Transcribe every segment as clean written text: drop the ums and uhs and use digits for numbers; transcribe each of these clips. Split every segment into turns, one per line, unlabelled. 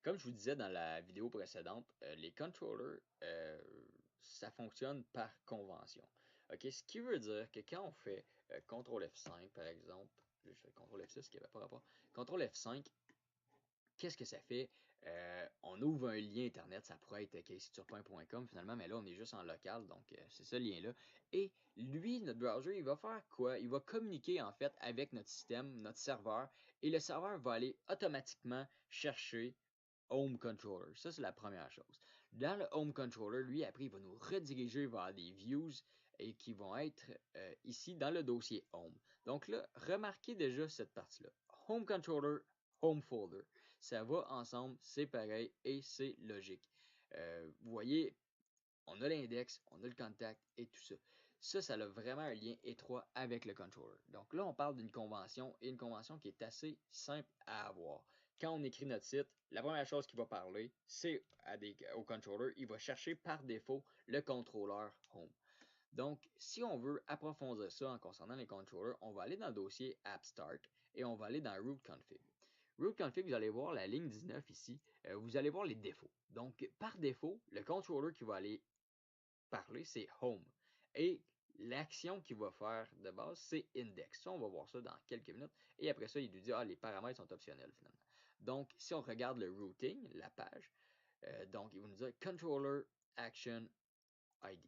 Comme je vous disais dans la vidéo précédente, les controllers, ça fonctionne par convention. OK? Ce qui veut dire que quand on fait CTRL F5 par exemple, je fais CTRL F6 qui n'avait pas rapport, CTRL F5, qu'est-ce que ça fait? On ouvre un lien internet, ça pourrait être caseyturpin.com finalement, mais là on est juste en local, donc c'est ce lien-là. Et lui, notre browser, il va faire quoi? Il va communiquer en fait avec notre système, notre serveur, et le serveur va aller automatiquement chercher Home Controller. Ça, c'est la première chose. Dans le Home Controller, lui, après, il va nous rediriger vers des views et qui vont être ici dans le dossier Home. Donc là, remarquez déjà cette partie-là. Home Controller, Home Folder. Ça va ensemble, c'est pareil et c'est logique. Vous voyez, on a l'index, on a le contact et tout ça. Ça a vraiment un lien étroit avec le controller. Donc là, on parle d'une convention et une convention qui est assez simple à avoir. Quand on écrit notre site, la première chose qu'il va parler, c'est au controller. Il va chercher par défaut le contrôleur Home. Donc, si on veut approfondir ça en concernant les controllers, on va aller dans le dossier App Start et on va aller dans Root Config. Root Config, vous allez voir la ligne 19 ici, vous allez voir les défauts. Donc, par défaut, le controller qui va aller parler, c'est Home. Et l'action qu'il va faire de base, c'est Index. Ça, on va voir ça dans quelques minutes. Et après ça, il nous dit, ah, les paramètres sont optionnels finalement. Donc, si on regarde le routing, la page, donc il va nous dire Controller Action ID.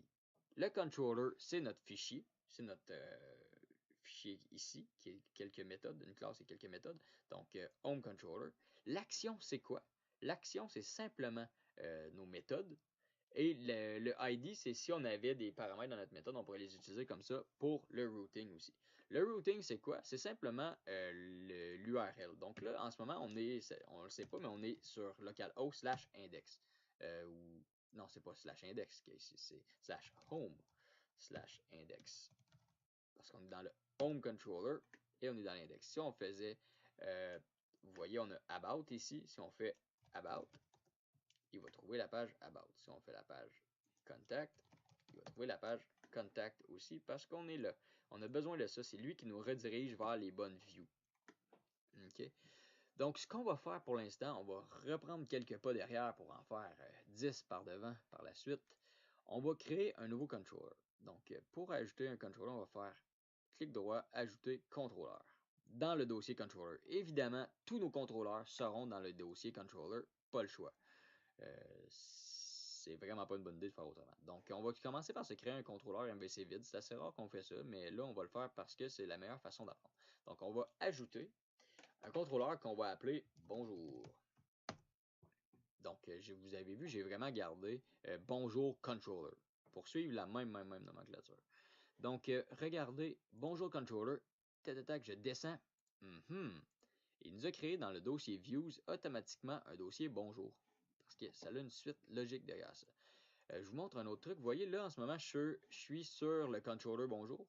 Le controller, c'est notre fichier. C'est notre fichier ici, qui est quelques méthodes, une classe et quelques méthodes. Donc, Home Controller. L'action, c'est quoi? L'action, c'est simplement nos méthodes. Et le ID, c'est si on avait des paramètres dans notre méthode, on pourrait les utiliser comme ça pour le routing aussi. Le routing, c'est quoi? C'est simplement l'URL. Donc là, en ce moment, on ne le sait pas, mais on est sur localhost /index. Ou non, c'est pas /index, c'est /home/index. Parce qu'on est dans le home controller et on est dans l'index. Si on faisait, vous voyez, on a about ici. Si on fait about, il va trouver la page about. Si on fait la page contact, il va trouver la page contact aussi parce qu'on est là. On a besoin de ça. C'est lui qui nous redirige vers les bonnes views. OK? Donc, ce qu'on va faire pour l'instant, on va reprendre quelques pas derrière pour en faire 10 par devant par la suite. On va créer un nouveau controller. Donc, pour ajouter un controller, on va faire clic droit, ajouter contrôleur dans le dossier controller. Évidemment, tous nos contrôleurs seront dans le dossier controller, pas le choix. C'est vraiment pas une bonne idée de faire autrement. Donc, on va commencer par se créer un contrôleur MVC vide. C'est assez rare qu'on fait ça, mais là, on va le faire parce que c'est la meilleure façon d'apprendre. Donc, on va ajouter un contrôleur qu'on va appeler bonjour. Donc, vous avez vu, j'ai vraiment gardé bonjour controller pour suivre la même nomenclature. Donc, regardez, bonjour controller, tac, je descends. Il nous a créé dans le dossier views automatiquement un dossier bonjour. Parce que ça a une suite logique derrière ça. Je vous montre un autre truc. Vous voyez là, en ce moment, je suis sur le controller bonjour.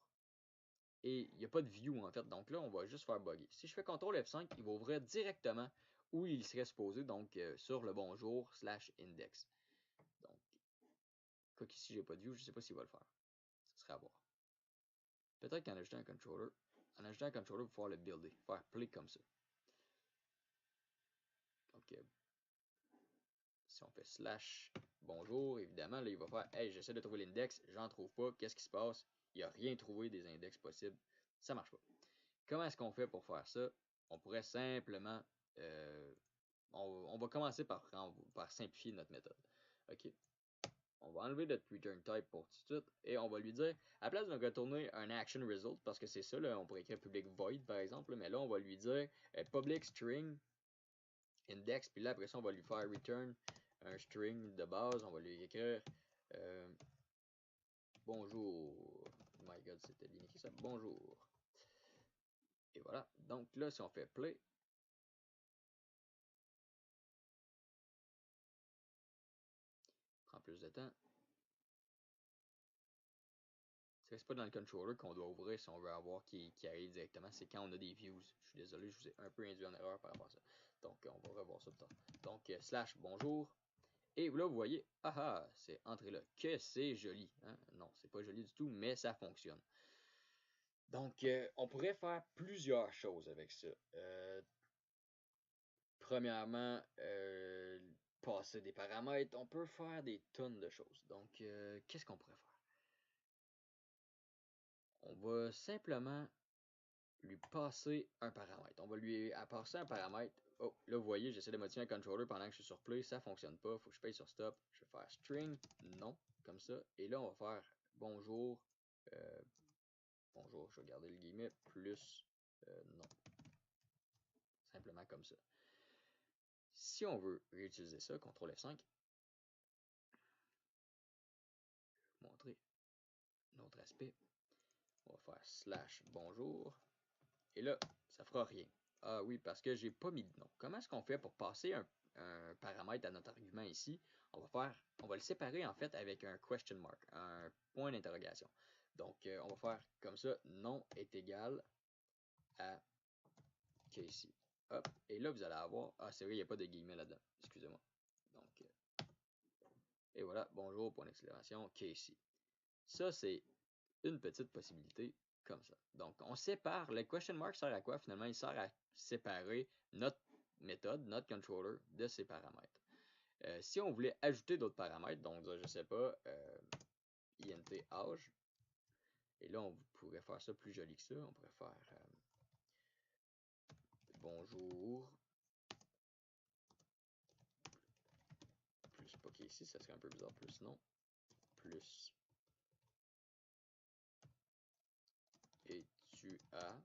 Et il n'y a pas de view en fait. Donc là, on va juste faire bugger. Si je fais CTRL F5, il va ouvrir directement où il serait supposé, donc sur le bonjour /index. Donc, quoi qu'ici, j'ai pas de view, je ne sais pas s'il va le faire. Ça serait à voir. Peut-être qu'en ajoutant un controller, vous pouvez pouvoir le builder, faire play comme ça. Donc, si on fait /bonjour, évidemment, là, il va faire hey, j'essaie de trouver l'index, j'en trouve pas, qu'est-ce qui se passe? Il n'a rien trouvé des index possibles. Ça marche pas. Comment est-ce qu'on fait pour faire ça? On pourrait simplement. On va commencer par simplifier notre méthode. OK? On va enlever notre return type pour tout de suite et on va lui dire, à la place de retourner un action result, parce que c'est ça, là, on pourrait écrire public void par exemple, mais là on va lui dire public string index, puis là après ça on va lui faire return un string de base, on va lui écrire bonjour. Oh my god, c'était bien écrit ça. Bonjour. Et voilà. Donc là, si on fait play, prend plus de temps. C'est pas dans le controller qu'on doit ouvrir si on veut avoir qui arrive directement. C'est quand on a des views. Je suis désolé, je vous ai un peu induit en erreur par rapport à ça. Donc, on va revoir ça plus tard. Donc, /bonjour. Et là, vous voyez, c'est entré là. Que c'est joli. Hein? Non, c'est pas joli du tout, mais ça fonctionne. Donc, on pourrait faire plusieurs choses avec ça. Premièrement, passer des paramètres, on peut faire des tonnes de choses. Donc, qu'est-ce qu'on pourrait faire? On va simplement lui passer un paramètre. On va lui passer un paramètre. Oh, là, vous voyez, j'essaie de modifier un controller pendant que je suis sur play. Ça fonctionne pas. Faut que je paye sur stop. Je vais faire string, non, comme ça. Et là, on va faire bonjour. Bonjour, je vais garder le guillemet, plus non. Simplement comme ça. Si on veut réutiliser ça, CTRL F5, montrer notre aspect. On va faire slash bonjour. Et là, ça fera rien. Ah oui, parce que j'ai pas mis de nom. Comment est-ce qu'on fait pour passer un paramètre à notre argument ici? On va le séparer en fait avec un question mark, un point d'interrogation. Donc, on va faire comme ça, nom est égal à Casey. Hop, et là, vous allez avoir, ah c'est vrai, il n'y a pas de guillemets là-dedans, excusez-moi. Donc, et voilà, bonjour, point d'exclamation, Casey. Ça, c'est une petite possibilité comme ça. Donc, on sépare, le question mark sert à quoi finalement? Il sert à séparer notre méthode, notre controller, de ses paramètres. Si on voulait ajouter d'autres paramètres, donc je sais pas, int age, et là on pourrait faire ça plus joli que ça, on pourrait faire bonjour, plus pas qu'ici, ça serait un peu bizarre, plus non, plus et tu as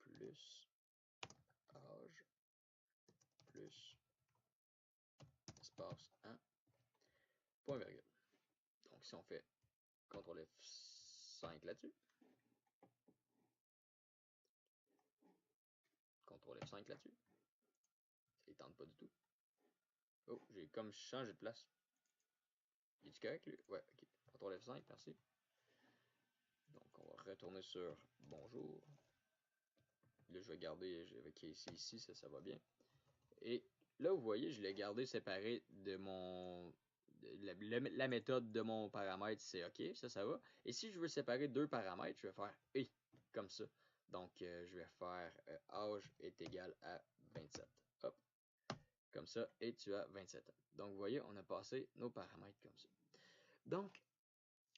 plus âge plus espace 1 point virgule. Donc si on fait CTRL F5 là-dessus, CTRL F5 là-dessus, ça ne tente pas du tout. Oh, j'ai comme changé de place. Il est correct lui? Ouais, ok. CTRL F5, merci. Donc on va retourner sur bonjour. Là, je vais garder avec Casey ici, ça va bien. Et là, vous voyez, je l'ai gardé séparé de mon... La méthode de mon paramètre, c'est OK, ça va. Et si je veux séparer deux paramètres, je vais faire « et » comme ça. Donc, je vais faire âge est égal à 27. Hop, comme ça, et tu as 27 ans. Donc, vous voyez, on a passé nos paramètres comme ça. Donc,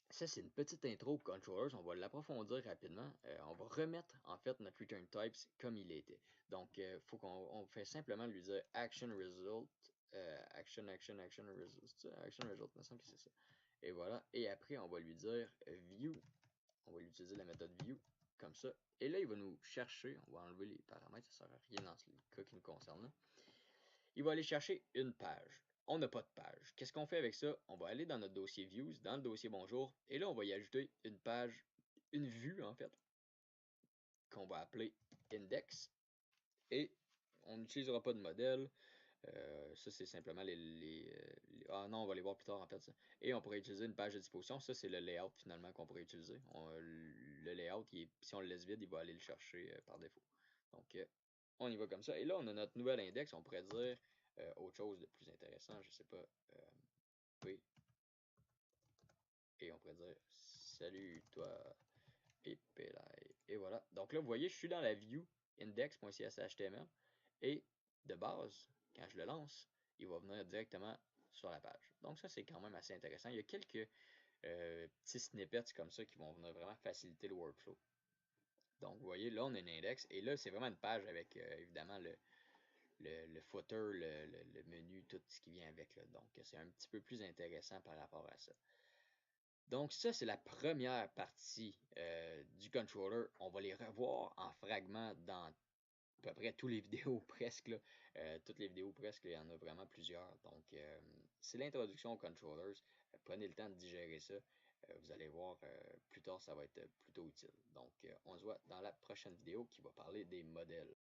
ça, c'est une petite intro controllers. On va l'approfondir rapidement. On va remettre, en fait, notre return types comme il était. Donc, il faut qu'on fait simplement lui dire action result, action result, action result, il me semble que c'est ça. Et voilà. Et après, on va lui dire view. On va utiliser la méthode view, comme ça. Et là, il va nous chercher. On va enlever les paramètres, ça ne sert à rien dans le cas qui nous concerne. Il va aller chercher une page. On n'a pas de page. Qu'est-ce qu'on fait avec ça? On va aller dans notre dossier Views, dans le dossier Bonjour, et là, on va y ajouter une page, une vue en fait, qu'on va appeler Index. Et on n'utilisera pas de modèle. Ça, c'est simplement ah non, on va les voir plus tard en fait. Ça. Et on pourrait utiliser une page de disposition. Ça, c'est le layout finalement qu'on pourrait utiliser. Le layout, si on le laisse vide, il va aller le chercher par défaut. Donc, on y va comme ça. Et là, on a notre nouvel index. On pourrait dire autre chose de plus intéressant, je sais pas, P. Et on pourrait dire salut toi et Pelay. Et voilà. Donc là, vous voyez, je suis dans la view index.cshtml et de base, quand je le lance, il va venir directement sur la page. Donc ça, c'est quand même assez intéressant. Il y a quelques petits snippets comme ça qui vont venir vraiment faciliter le workflow. Donc vous voyez, là, on a un index et là, c'est vraiment une page avec évidemment le footer, le menu, tout ce qui vient avec. Là. Donc, c'est un petit peu plus intéressant par rapport à ça. Donc, ça, c'est la première partie du controller. On va les revoir en fragments dans à peu près toutes les vidéos presque. Là. Toutes les vidéos presque, il y en a vraiment plusieurs. Donc, c'est l'introduction aux controllers. Prenez le temps de digérer ça. Vous allez voir, plus tard, ça va être plutôt utile. Donc, on se voit dans la prochaine vidéo qui va parler des modèles.